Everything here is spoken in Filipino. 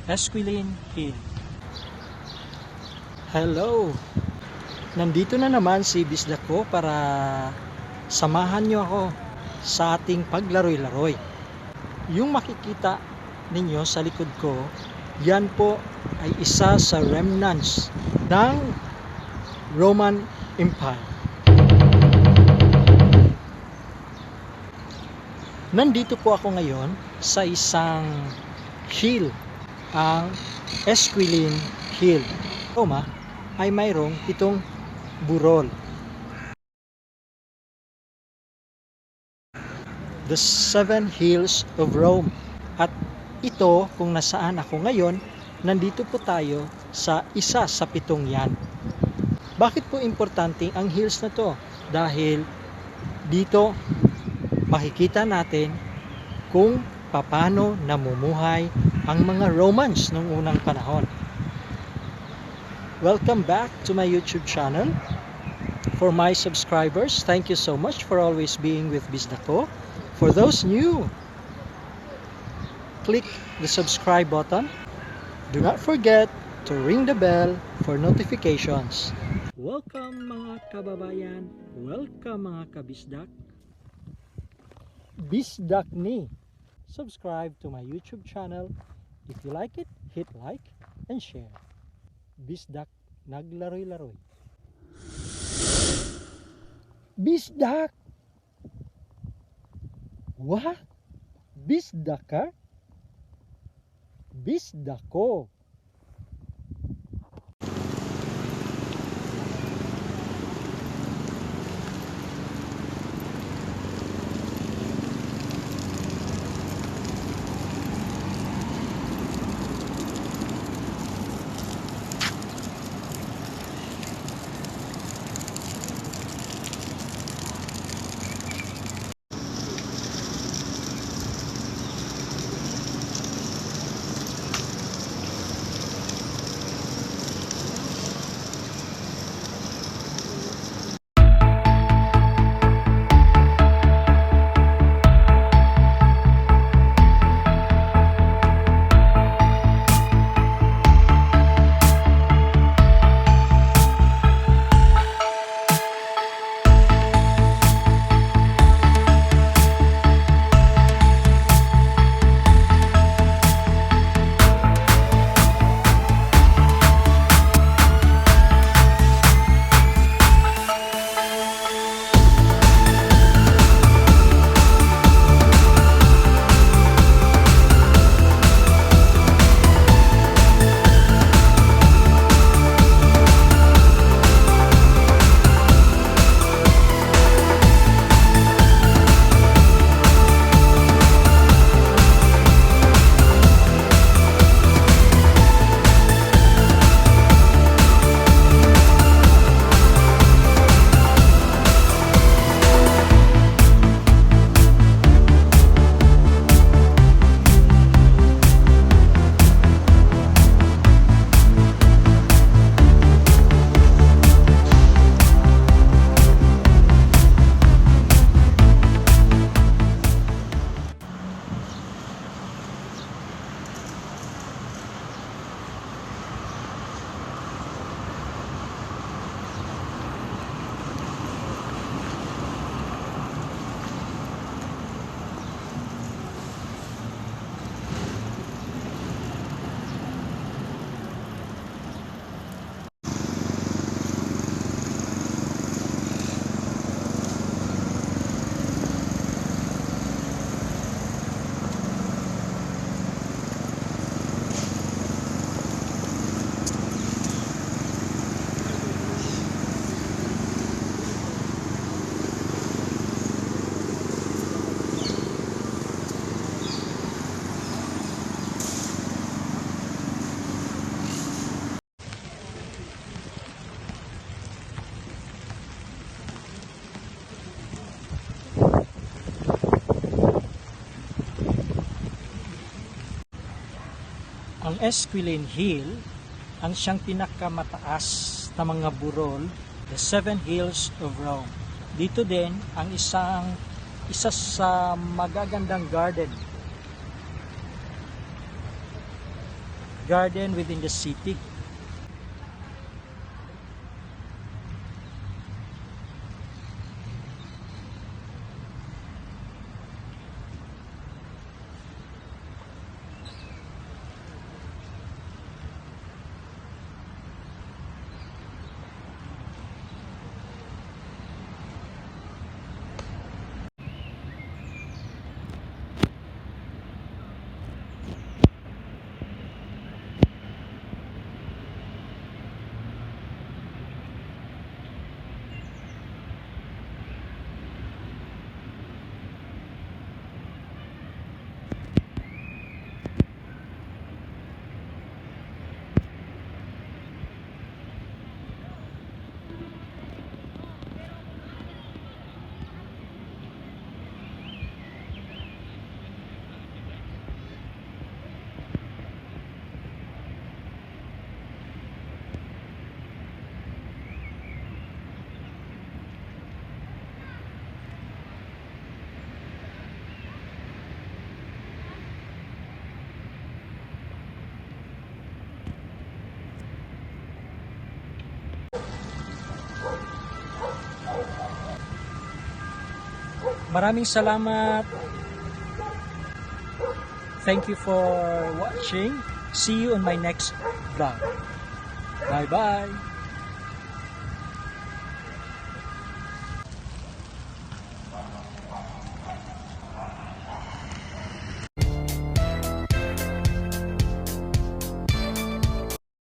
Esquiline Hill. Hello! Nandito na naman si Bisdak Ko para samahan nyo ako sa ating paglaroy-laroy. Yung makikita ninyo sa likod ko, yan po ay isa sa remnants ng Roman Empire. Nandito po ako ngayon sa isang hill, ang Esquiline Hill. Roma ay mayroong 7 burol. The 7 Hills of Rome. At ito, kung nasaan ako ngayon, nandito po tayo sa isa sa 7 yan. Bakit po importante ang hills na to? Dahil dito makikita natin kung paano namumuhay ang mga Romans noong unang panahon. Welcome back to my YouTube channel. For my subscribers, thank you so much for always being with Bisdak Ko. For those new, click the subscribe button. Do not forget to ring the bell for notifications. Welcome mga kababayan. Welcome mga kabisdak. Bisdak ni. Subscribe to my YouTube channel. If you like it, hit like and share. Bisdak naglaroy-laroy. Bisdak! What? Bisdak ka? Bisdak ko. Ang Esquiline Hill ang siyang pinakamataas na mga burol, the 7 Hills of Rome. Dito din ang isa sa magagandang garden garden within the city. Maraming salamat. Thank you for watching. See you on my next vlog. Bye bye.